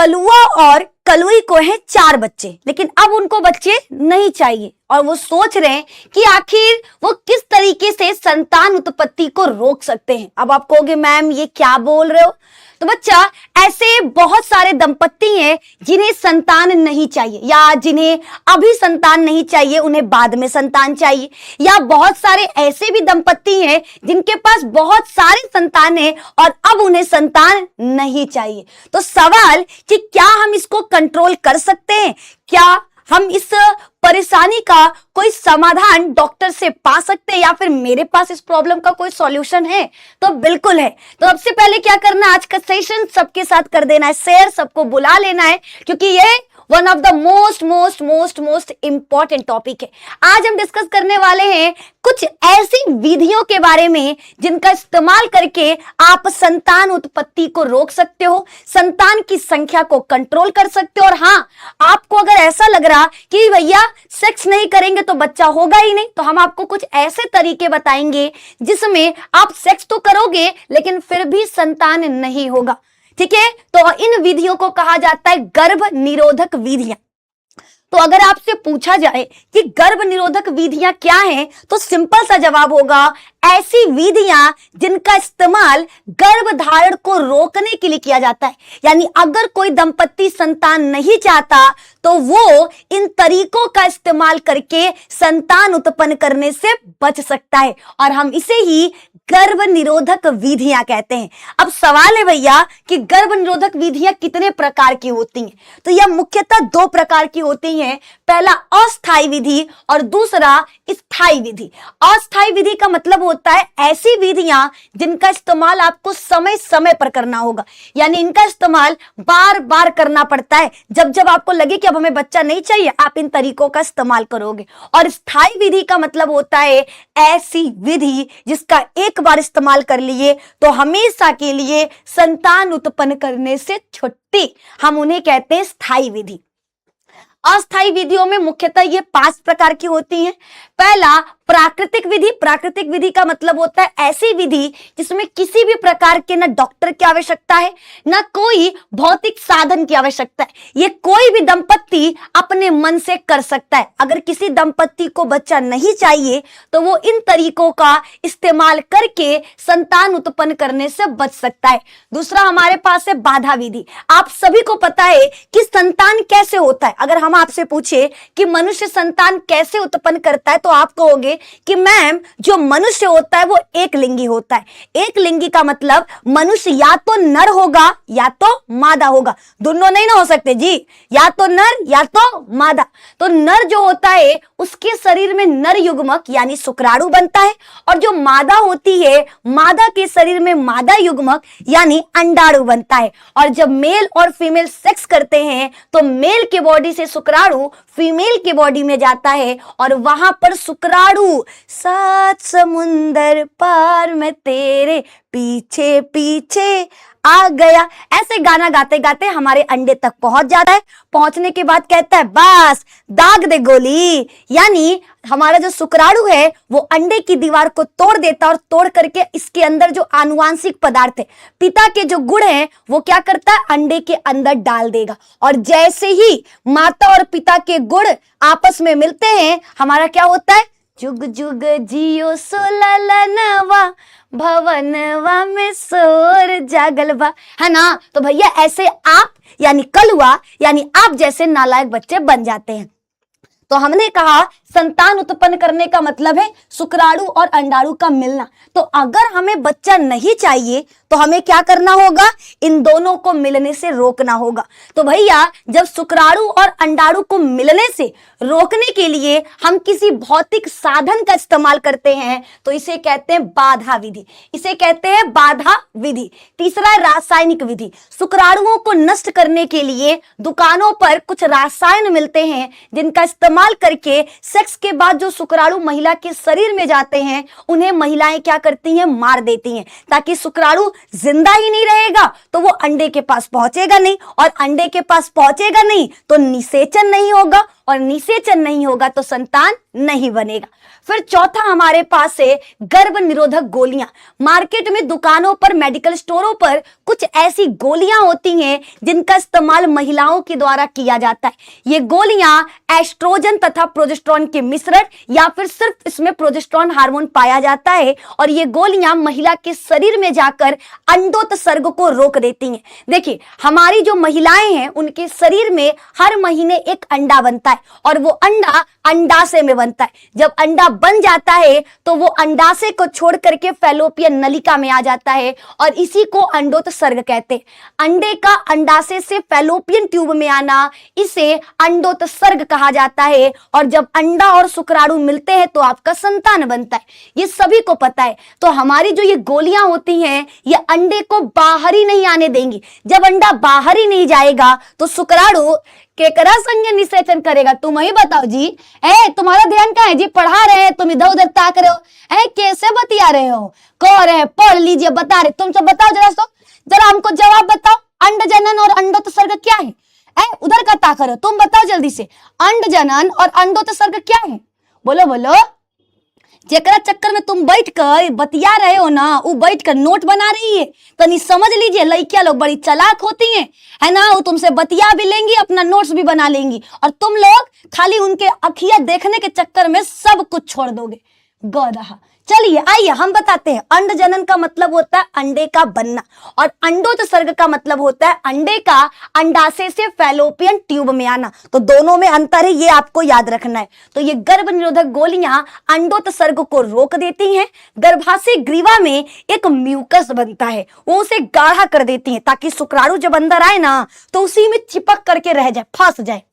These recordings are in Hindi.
कलुआ और कलुई को हैं 4 बच्चे, लेकिन अब उनको बच्चे नहीं चाहिए और वो सोच रहे हैं कि आखिर वो किस तरीके से संतान उत्पत्ति को रोक सकते हैं। अब आप कहोगे मैम ये क्या बोल रहे हो? तो बच्चा, ऐसे बहुत सारे दंपत्ति हैं जिन्हें संतान नहीं चाहिए, या जिन्हें अभी संतान नहीं चाहिए उन्हें बाद में संतान चाहिए, या बहुत सारे ऐसे भी दंपत्ति हैं जिनके पास बहुत सारे संतान हैं और अब उन्हें संतान नहीं चाहिए। तो सवाल कि क्या हम इसको कंट्रोल कर सकते हैं? क्या हम इस परेशानी का कोई समाधान डॉक्टर से पा सकते हैं, या फिर मेरे पास इस प्रॉब्लम का कोई सॉल्यूशन है? तो बिल्कुल है। तो सबसे पहले क्या करना है, आज का सेशन सबके साथ कर देना है शेयर, सबको बुला लेना है, क्योंकि ये one of the most important topic है। आज हम डिस्कस करने वाले हैं कुछ ऐसी विधियों के बारे में जिनका इस्तेमाल करके आप संतान उत्पत्ति को रोक सकते हो, संतान की संख्या को कंट्रोल कर सकते हो। और हाँ, आपको अगर ऐसा लग रहा कि भैया सेक्स नहीं करेंगे तो बच्चा होगा ही नहीं, तो हम आपको कुछ ऐसे तरीके बताएंगे जिसमें आप सेक्स तो करोगे लेकिन फिर भी संतान नहीं होगा। ठीक है, तो इन विधियों को कहा जाता है गर्भ निरोधक विधियां। तो अगर आपसे पूछा जाए कि गर्भ निरोधक विधियां क्या हैं, तो सिंपल सा जवाब होगा ऐसी विधियां जिनका इस्तेमाल गर्भ धारण को रोकने के लिए किया जाता है। यानी अगर कोई दंपत्ति संतान नहीं चाहता तो वो इन तरीकों का इस्तेमाल करके संतान उत्पन्न करने से बच सकता है, और हम इसे ही गर्भ निरोधक विधियां कहते हैं। अब सवाल है भैया कि गर्भ निरोधक विधियां कितने प्रकार की होती हैं? तो यह मुख्यतः 2 प्रकार की होती हैं। पहला अस्थायी विधि और दूसरा स्थायी विधि। अस्थायी विधि का मतलब होता है ऐसी विधियां जिनका इस्तेमाल आपको समय समय पर करना होगा, यानी इनका इस्तेमाल बार बार करना पड़ता है। जब जब आपको लगे कि अब हमें बच्चा नहीं चाहिए, आप इन तरीकों का इस्तेमाल करोगे। और स्थायी विधि का मतलब होता है ऐसी विधि जिसका एक बार इस्तेमाल कर लिए तो हमेशा के लिए संतान उत्पन्न करने से छुट्टी, हम उन्हें कहते हैं स्थायी विधि। अस्थायी विधियों में मुख्यतः ये 5 प्रकार की होती हैं। पहला प्राकृतिक विधि। प्राकृतिक विधि का मतलब होता है ऐसी विधि जिसमें किसी भी प्रकार के न डॉक्टर की आवश्यकता है, न कोई भौतिक साधन की आवश्यकता है। ये कोई भी दंपत्ति अपने मन से कर सकता है। अगर किसी दंपत्ति को बच्चा नहीं चाहिए तो वो इन तरीकों का इस्तेमाल करके संतान उत्पन्न करने से बच सकता है। दूसरा हमारे पास है बाधा विधि। आप सभी को पता है कि संतान कैसे होता है। अगर हम आपसे पूछे कि मनुष्य संतान कैसे उत्पन्न करता है, तो आप कहोगे कि मैम जो मनुष्य होता है वो एक लिंगी होता है। एक लिंगी का मतलब मनुष्य या तो नर होगा या तो मादा होगा, दोनों नहीं ना हो सकते जी, या तो नर या तो मादा। तो नर जो होता है उसके शरीर में नर युग्मक यानी शुक्राणु बनता है, और जो मादा होती है मादा के शरीर में मादा युग्मक यानी अंडाणु बनता है। और जब मेल और फीमेल सेक्स करते हैं तो मेल के बॉडी से शुक्राणु फीमेल के बॉडी में जाता है, और वहां पर शुक्राणु 7 समुंदर पार मैं तेरे पीछे पीछे आ गया, ऐसे गाना गाते गाते हमारे अंडे तक पहुंच जाता है। पहुंचने के बाद कहता है बस दाग दे गोली, यानी हमारा जो शुक्राणु है वो अंडे की दीवार को तोड़ देता है, और तोड़ करके इसके अंदर जो आनुवांशिक पदार्थ है, पिता के जो गुण हैं, वो क्या करता है अंडे के अंदर डाल देगा। और जैसे ही माता और पिता के गुण आपस में मिलते हैं, हमारा क्या होता है जुग जुग जियो सोललनवा भवनवा में सोर जागलवा, है ना। तो भैया ऐसे आप यानी कलुआ यानी आप जैसे नालायक बच्चे बन जाते हैं। तो हमने कहा संतान उत्पन्न करने का मतलब है शुक्राणु और अंडाणु का मिलना। तो अगर हमें बच्चा नहीं चाहिए तो हमें क्या करना होगा, इन दोनों को मिलने से रोकना होगा। तो भैया जब शुक्राणु और अंडाणु को मिलने से रोकने के लिए हम किसी भौतिक साधन का इस्तेमाल करते हैं तो इसे कहते हैं बाधा विधि, इसे कहते हैं बाधा विधि। तीसरा है रासायनिक विधि। शुक्राणुओं को नष्ट करने के लिए दुकानों पर कुछ रसायन मिलते हैं जिनका इस्तेमाल करके सेक्स के बाद जो शुक्राणु महिला के शरीर में जाते हैं उन्हें महिलाएं क्या करती हैं, मार देती हैं, ताकि शुक्राणु जिंदा ही नहीं रहेगा तो वो अंडे के पास पहुंचेगा नहीं, और अंडे के पास पहुंचेगा नहीं तो निषेचन नहीं होगा, और निषेचन नहीं होगा तो संतान नहीं बनेगा। फिर चौथा हमारे पास है गर्भ निरोधक गोलियां। मार्केट में, दुकानों पर, मेडिकल स्टोरों पर कुछ ऐसी गोलियां होती हैं जिनका इस्तेमाल महिलाओं के द्वारा किया जाता है। ये गोलियां एस्ट्रोजन तथा प्रोजेस्टेरॉन के मिश्रण या फिर सिर्फ इसमें प्रोजेस्टेरॉन हार्मोन पाया जाता है और ये गोलियां महिला के शरीर में जाकर अंडोत्सर्ग को रोक देती हैं। देखिए, हमारी जो महिलाएं हैं उनके शरीर में हर महीने एक अंडा बनता है और वो अंडा अंडाशय में बनता है। जब अंडा बन जाता है तो वो अंडाशय को छोड़ करके फैलोपियन नलिका में आ जाता है और इसी को अंडोत्सर्ग कहते हैं। अंडे का अंडाशय से फैलोपियन ट्यूब में आना, इसे अंडोत्सर्ग कहा जाता है और जब अंडा और शुक्राणु मिलते हैं तो आपका संतान बनता है। ये सभी को पता है। तो हमारी जो ये गोलियां होती हैं ये अंडे को बाहर ही नहीं आने देंगी। जब अंडा बाहर ही नहीं जाएगा तो शुक्राणु केकरा संग निषेचन करेगा? तुम ही बताओ जी। तुम्हारा ध्यान कहाँ है जी? पढ़ा रहे हैं, तुम इधर उधर ताक रहे हो। कैसे बतिया रहे हो? कह रहे हैं पढ़ लीजिए, बता रहे। तुम सब बताओ जरा हमको जवाब बताओ। अंड जनन और अंडोत्सर्ग क्या है? उधर का ताक रहे हो, तुम बताओ जल्दी से। अंड जनन और अंडोत्सर्ग क्या है? बोलो बोलो। जेकरा चक्कर में तुम बैठ कर बतिया रहे हो ना, वो बैठ कर नोट बना रही है। तो नहीं, समझ लीजिए, लड़कियां लोग बड़ी चालाक होती हैं, है ना। वो तुमसे बतिया भी लेंगी, अपना नोट्स भी बना लेंगी और तुम लोग खाली उनके अखिया देखने के चक्कर में सब कुछ छोड़ दोगे। गधा। चलिए आइए हम बताते हैं। अंड जनन का मतलब होता है अंडे का बनना और अंडोत्सर्ग का मतलब होता है अंडे का अंडाशय से फैलोपियन ट्यूब में आना। तो दोनों में अंतर है, ये आपको याद रखना है। तो ये गर्भ निरोधक गोलियां अंडोत्सर्ग को रोक देती हैं। गर्भाशय ग्रीवा में एक म्यूकस बनता है, वो उसे गाढ़ा कर देती है ताकि शुक्राणु जब अंदर आए ना तो उसी में चिपक करके रह जाए, फंस जाए।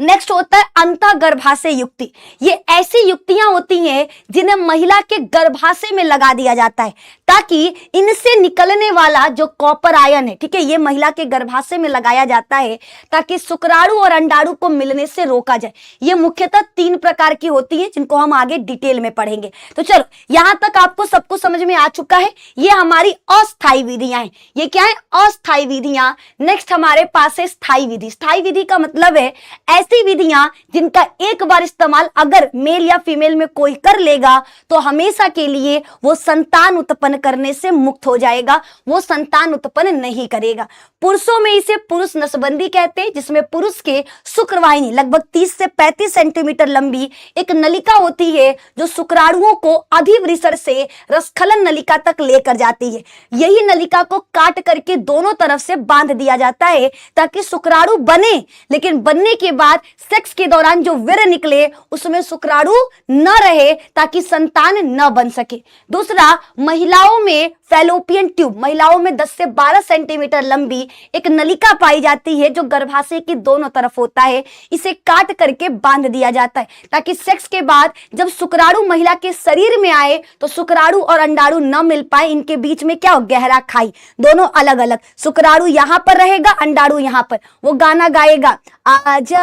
नेक्स्ट होता है अंतःगर्भाशय युक्ति। ये ऐसी युक्तियां होती हैं जिन्हें महिला के गर्भाशय में लगा दिया जाता है ताकि इनसे निकलने वाला जो कॉपर आयन है, ठीक है, ये महिला के गर्भाशय में लगाया जाता है ताकि शुक्राणु और अंडाणु को मिलने से रोका जाए। ये मुख्यतः 3 प्रकार की होती है जिनको हम आगे डिटेल में पढ़ेंगे। तो चलो, यहां तक आपको सब कुछ समझ में आ चुका है। ये हमारी अस्थायी विधियां हैं। ये क्या है? अस्थायी विधियां। नेक्स्ट हमारे पास है स्थायी विधि। स्थायी विधि का मतलब है ऐसी विधियां जिनका एक बार इस्तेमाल अगर मेल या फीमेल में कोई कर लेगा तो हमेशा के लिए वो संतान उत्पन्न करने से मुक्त हो जाएगा, वो संतान उत्पन्न नहीं करेगा। पुरुषों में इसे पुरुष नसबंदी कहते हैं, जिसमें पुरुष के शुक्रवाहिनी लगभग 30 से 35 सेंटीमीटर लंबी एक नलिका होती है जो शुक्राणुओं को अधिवृषण से रसखलन नलिका तक लेकर जाती है। यही नलिका को काट करके दोनों तरफ से बांध दिया जाता है ताकि शुक्राणु बने, लेकिन बनने के बाद सेक्स के दौरान जो वीर्य निकले उसमें शुक्राणु न रहे ताकि संतान न बन सके। दूसरा, महिलाओं में फैलोपियन ट्यूब, महिलाओं में 10 से 12 सेंटीमीटर लंबी एक नलिका पाई जाती है जो गर्भाशय की दोनों तरफ होता है। इसे काट करके बांध दिया जाता है ताकि सेक्स के बाद जब शुक्राणु महिला के शरीर में आए तो शुक्राणु और अंडाणु न मिल पाए। इनके बीच में क्या हो? गहरा खाई, दोनों अलग अलग। शुक्राणु यहां पर रहेगा, अंडाणु यहां पर। वो गाना गाएगा आजा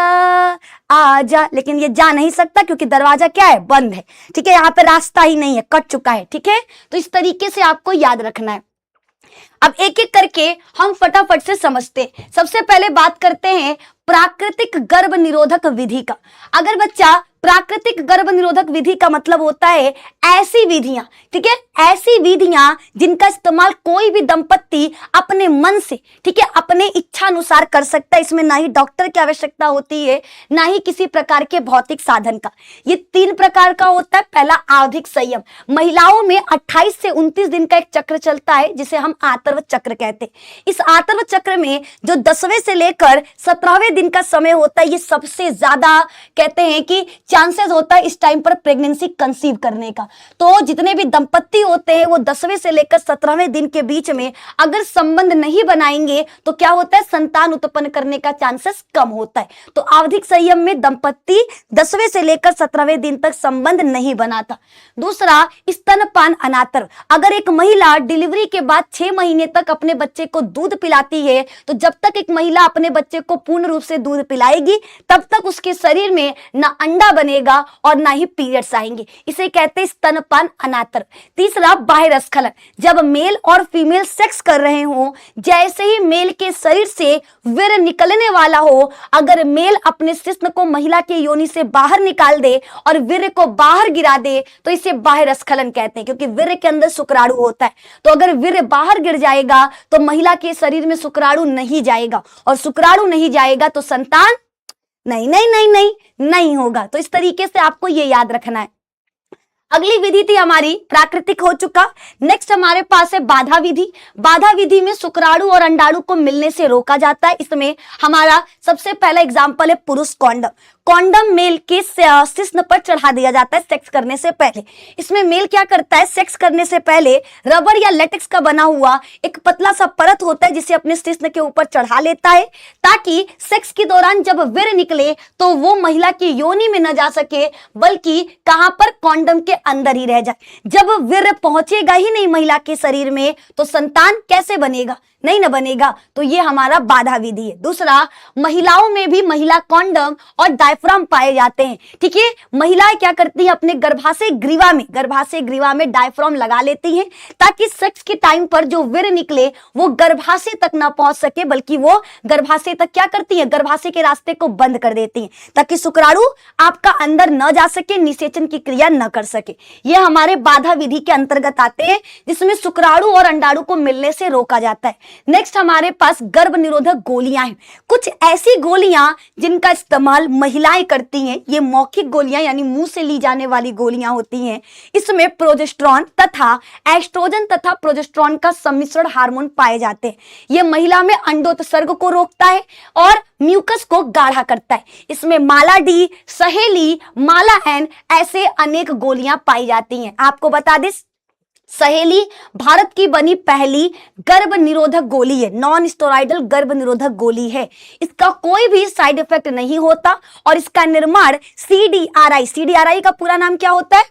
आजा, लेकिन ये जा नहीं सकता क्योंकि दरवाजा क्या है? बंद है। ठीक है, यहाँ पे रास्ता ही नहीं है, कट चुका है। ठीक है, तो इस तरीके से आपको याद रखना है। अब एक एक करके हम फटाफट से समझते हैं। सबसे पहले बात करते हैं प्राकृतिक गर्भ निरोधक विधि का। अगर बच्चा, प्राकृतिक गर्भ निरोधक विधि का मतलब होता है ऐसी विधियां, ठीक है, ऐसी विधियां जिनका इस्तेमाल कोई भी दंपत्ति अपने मन से, ठीक है, अपने इच्छा अनुसार कर सकता है। इसमें ना ही डॉक्टर की आवश्यकता होती है, ना ही किसी प्रकार के भौतिक साधन का। ये 3 प्रकार का होता है। पहला, आवधिक संयम। महिलाओं में 28 से 29 दिन का एक चक्र चलता है जिसे हम आतर्व चक्र कहते हैं। इस आतर्व चक्र में जो 10वें से लेकर 17वें दिन का समय होता है, ये सबसे ज्यादा कहते हैं कि चांसेस होता है इस टाइम पर प्रेगनेंसी कंसीव करने का। तो जितने भी दंपत्ति होते हैं वो 10वें से लेकर 17वें दिन के बीच में अगर संबंध नहीं बनाएंगे तो क्या होता है? संतान उत्पन्न करने का चांसेस कम होता है। तो आवधिक संयम में दंपत्ति 10वें से लेकर 17वें दिन तक संबंध नहीं बनाता। दूसरा, स्तनपान अनातर्व। अगर एक महिला डिलीवरी के बाद 6 महीने तक अपने बच्चे को दूध पिलाती है तो जब तक एक महिला अपने बच्चे को पूर्ण रूप से दूध पिलाएगी तब तक उसके शरीर में ना अंडा बनेगा और ना ही पीरियड्स आएंगे। इसे कहते हैं स्तनपान अनातर। तीसरा बाह्य स्खलन, जब मेल और फीमेल सेक्स कर रहे हो, जैसे ही मेल के शरीर से वीर्य निकलने वाला हो, अगर मेल अपने शिश्न को महिला के योनि से बाहर निकाल दे और वीर्य को बाहर गिरा दे तो इसे बाह्य स्खलन कहते हैं, क्योंकि वीर्य के अंदर शुक्राणु होता है। तो अगर वीर्य बाहर गिर जाएगा तो महिला के शरीर में शुक्राणु नहीं जाएगा, और शुक्राणु नहीं जाएगा तो संतान नहीं होगा। तो इस तरीके से आपको ये याद रखना है। अगली विधि थी हमारी प्राकृतिक हो चुका। नेक्स्ट हमारे पास है बाधा विधि। बाधा विधि में शुक्राणु और अंडाणु को मिलने से रोका जाता है। इसमें हमारा सबसे पहला एग्जाम्पल है पुरुष कॉन्डम। कॉन्डम मेल के शिश्न पर चढ़ा दिया जाता है सेक्स करने से पहले। इसमें मेल क्या करता है, सेक्स करने से पहले रबर या लेटेक्स का बना हुआ एक पतला सा परत होता है जिसे अपने शिश्न के ऊपर चढ़ा लेता है, ताकि सेक्स के दौरान जब वीर्य निकले तो वो महिला की योनि में न जा सके, बल्कि कहां पर, कॉन्डम के अंदर ही रह जाए। जब वीर्य पहुंचेगा ही नहीं महिला के शरीर में तो संतान कैसे बनेगा, नहीं न बनेगा। तो ये हमारा बाधा विधि है। दूसरा, महिलाओं में भी महिला कॉन्डम और डायफ्राम पाए जाते हैं। ठीक है, महिलाएं क्या करती हैं, अपने गर्भाशय ग्रीवा में डायफ्राम लगा लेती हैं, ताकि सेक्स के टाइम पर जो वीर्य निकले वो गर्भाशय तक ना पहुंच सके, बल्कि वो गर्भाशय तक क्या करती हैं, गर्भाशय के रास्ते को बंद कर देती हैं, ताकि शुक्राणु आपका अंदर न जा सके, निषेचन की क्रिया न कर सके। ये हमारे बाधा विधि के अंतर्गत आते हैं, जिसमें शुक्राणु और अंडाणु को मिलने से रोका जाता है। नेक्स्ट हमारे पास गर्भ निरोधक गोलियां हैं। कुछ ऐसी गोलियां जिनका इस्तेमाल महिलाएं करती हैं। ये मौखिक गोलियां यानी मुंह से ली जाने वाली गोलियां होती हैं। इसमें प्रोजेस्टेरॉन तथा एस्ट्रोजन तथा प्रोजेस्टेरॉन का सम्मिश्रण हार्मोन पाए जाते हैं। ये महिला में अंडोत्सर्ग को रोकता है और म्यूकस को गाढ़ा करता है। इसमें माला डी, सहेली, माला एन ऐसे अनेक गोलियां पाई जाती हैं। आपको बता दें, सहेली भारत की बनी पहली गर्भ निरोधक गोली है, नॉन स्टेरॉइडल गर्भ निरोधक गोली है। इसका कोई भी साइड इफेक्ट नहीं होता और इसका निर्माण सीडीआरआई का पूरा नाम क्या होता है,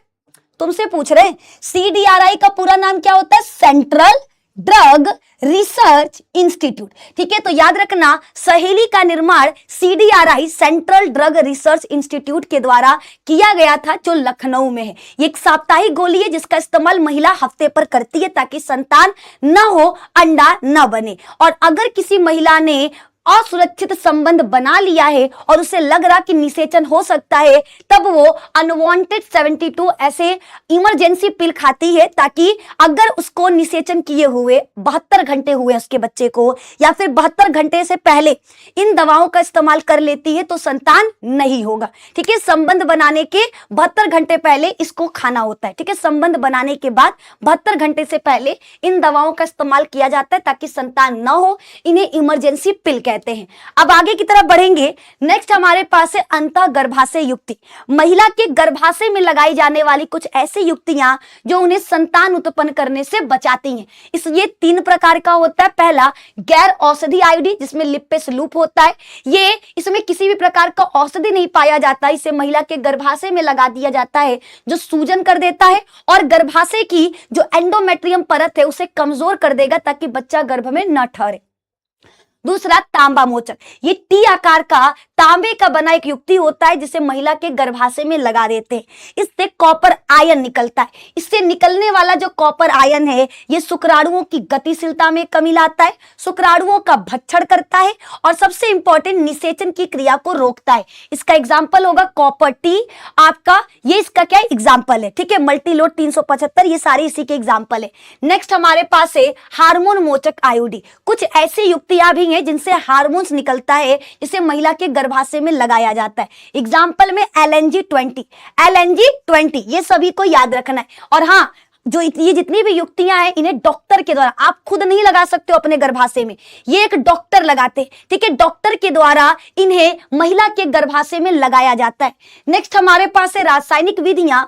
तुमसे पूछ रहे हैं। सीडीआरआई का पूरा नाम क्या होता है, सेंट्रल ड्रग रिसर्च इंस्टीट्यूट। ठीक है, तो याद रखना, सहेली का निर्माण CDRI central drug research institute के द्वारा किया गया था, जो लखनऊ में है। ये एक साप्ताहिक गोली है जिसका इस्तेमाल महिला हफ्ते पर करती है, ताकि संतान न हो, अंडा न बने। और अगर किसी महिला ने असुरक्षित संबंध बना लिया है और उसे लग रहा कि निषेचन हो सकता है, तब वो अनवांटेड 72 ऐसे इमरजेंसी पिल खाती है, ताकि अगर उसको निषेचन किए हुए 72 घंटे हुए उसके बच्चे को, या फिर 72 घंटे से पहले इन दवाओं का इस्तेमाल कर लेती है तो संतान नहीं होगा। ठीक है, संबंध बनाने के 72 घंटे पहले इसको खाना होता है। ठीक है, संबंध बनाने के बाद 72 घंटे से पहले इन दवाओं का इस्तेमाल किया जाता है, ताकि संतान न हो। इन्हें इमरजेंसी पिल कहते हैं। अब आगे की तरफ बढ़ेंगे। नेक्स्ट हमारे पास है अंतः गर्भाशय युक्ति। महिला के गर्भाशय में लगाई जाने वाली कुछ ऐसी युक्तियां जो उन्हें संतान उत्पन्न करने से बचाती हैं। ये 3 प्रकार का होता है। पहला, गैर औषधि आईडी, जिसमें लिपेस लूप होता है। ये इसमें किसी भी प्रकार का औषधि नहीं पाया जाता, इसे महिला के गर्भाशय में लगा दिया जाता है, जो सूजन कर देता है और गर्भाशय की जो एंडोमेट्रियम परत है उसे कमजोर कर देगा, ताकि बच्चा गर्भ में न ठहरे। दूसरा, तांबा मोचक। ये टी आकार का तांबे का बना एक युक्ति होता है, जिसे महिला के गर्भाशय में लगा देते हैं। इससे कॉपर आयन निकलता है। इससे निकलने वाला जो कॉपर आयन है, ये शुक्राणुओं की गतिशीलता में कमी लाता है, शुक्राणुओं का भक्षण करता है और सबसे इंपॉर्टेंट, निषेचन की क्रिया को रोकता है। इसका एग्जाम्पल होगा कॉपर टी आपका, ये इसका क्या एग्जाम्पल है। ठीक है, मल्टीलोड 375, ये सारे इसी के एग्जाम्पल है। नेक्स्ट हमारे पास है हार्मोन मोचक आयोडी। कुछ ऐसी युक्तियां भी हैं जिनसे हार्मोन्स निकलता है, जिसे महिला के गर्भाशय में लगाया जाता है। एग्जाम्पल में LNG-20, ये सभी को याद रखना है। और हाँ, जो ये जितनी भी युक्तियां हैं, इन्हें डॉक्टर के द्वारा, आप खुद नहीं लगा सकते हो अपने गर्भाशय में, ये एक डॉक्टर लगाते हैं। ठीक है, डॉक्टर के द्वारा इन्हें महिला के गर्भाशय में लगाया जाता है। नेक्स्ट हमारे पास है रासायनिक विधियां।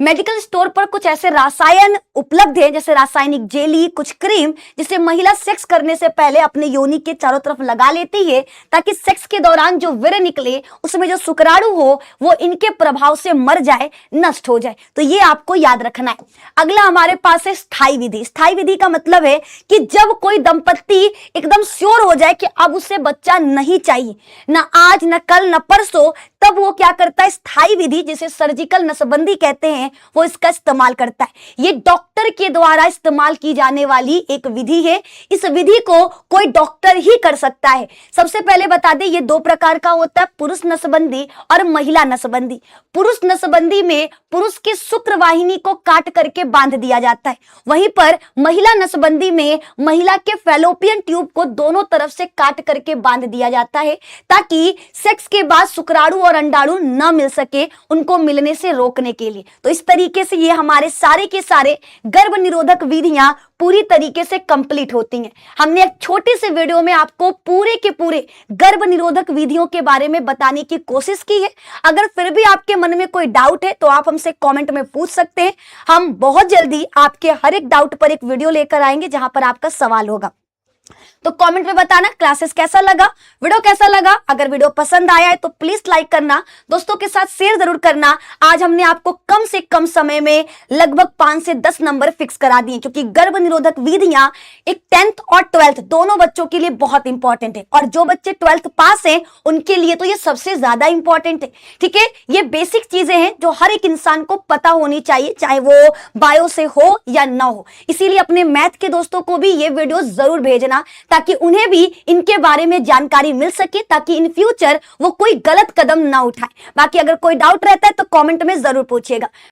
मेडिकल स्टोर पर कुछ ऐसे रसायन उपलब्ध है, जैसे रासायनिक जेली, कुछ क्रीम, जिसे महिला सेक्स करने से पहले अपने योनि के चारों तरफ लगा लेती है, ताकि सेक्स के दौरान जो वीर्य निकले उसमें जो शुक्राणु हो वो इनके प्रभाव से मर जाए, नष्ट हो जाए। तो ये आपको याद रखना है। अगला हमारे पास है स्थायी विधि। स्थायी विधि का मतलब है कि जब कोई दंपत्ति एकदम श्योर हो जाए कि अब उसे बच्चा नहीं चाहिए, न आज न कल न परसों, तब वो क्या करता है, स्थायी विधि जिसे सर्जिकल नसबंदी कहते हैं, वो इसका इस्तेमाल करता है। ये डॉक्टर के द्वारा इस्तेमाल की जाने वाली एक विधि है। इस विधि को कोई डॉक्टर ही कर सकता है। सबसे पहले बता दें, ये दो प्रकार का होता है, पुरुष नसबंदी और महिला नसबंदी। पुरुष नसबंदी में पुरुष के शुक्रवाहिनी को काट करके बांध दिया जाता है। वहीं पर महिला नसबंदी में महिला के फैलोपियन ट्यूब को दोनों तरफ से काट करके बांध दिया जाता है, ताकि सेक्स के बाद शुक्राणु और अंडाणु न मिल सके, उनको मिलने से रोकने के लिए। तो इस तरीके से ये हमारे सारे के सारे गर्भ निरोधक विधियां पूरी तरीके से कंप्लीट होती हैं। हमने एक छोटी सी वीडियो में आपको पूरे के पूरे गर्भ निरोधक विधियों के बारे में बताने की कोशिश की है। अगर फिर भी आपके मन में कोई डाउट है तो आप हमसे कमेंट में पूछ सकते हैं। हम बहुत जल्दी आपके हर एक डाउट पर एक वीडियो लेकर आएंगे जहां पर आपका सवाल होगा। तो कमेंट में बताना क्लासेस कैसा लगा, वीडियो कैसा लगा। अगर वीडियो पसंद आया है तो प्लीज लाइक करना, दोस्तों के साथ शेयर जरूर करना। आज हमने आपको कम से कम समय में लगभग 5 से 10 नंबर फिक्स करा दिए, क्योंकि गर्भ निरोधक विधियां एक 10th और 12th दोनों बच्चों के लिए बहुत इंपॉर्टेंट है। और जो बच्चे 12th पास हैं उनके लिए तो ये सबसे ज्यादा इंपॉर्टेंट है। ठीक है, ये बेसिक चीजें हैं जो हर एक इंसान को पता होनी चाहिए, चाहे वो बायो से हो या ना हो। इसीलिए अपने मैथ के दोस्तों को भी ये वीडियो जरूर भेजना, ताकि उन्हें भी इनके बारे में जानकारी मिल सके, ताकि इन फ्यूचर वो कोई गलत कदम ना उठाए। बाकी अगर कोई डाउट रहता है तो कमेंट में जरूर पूछिएगा।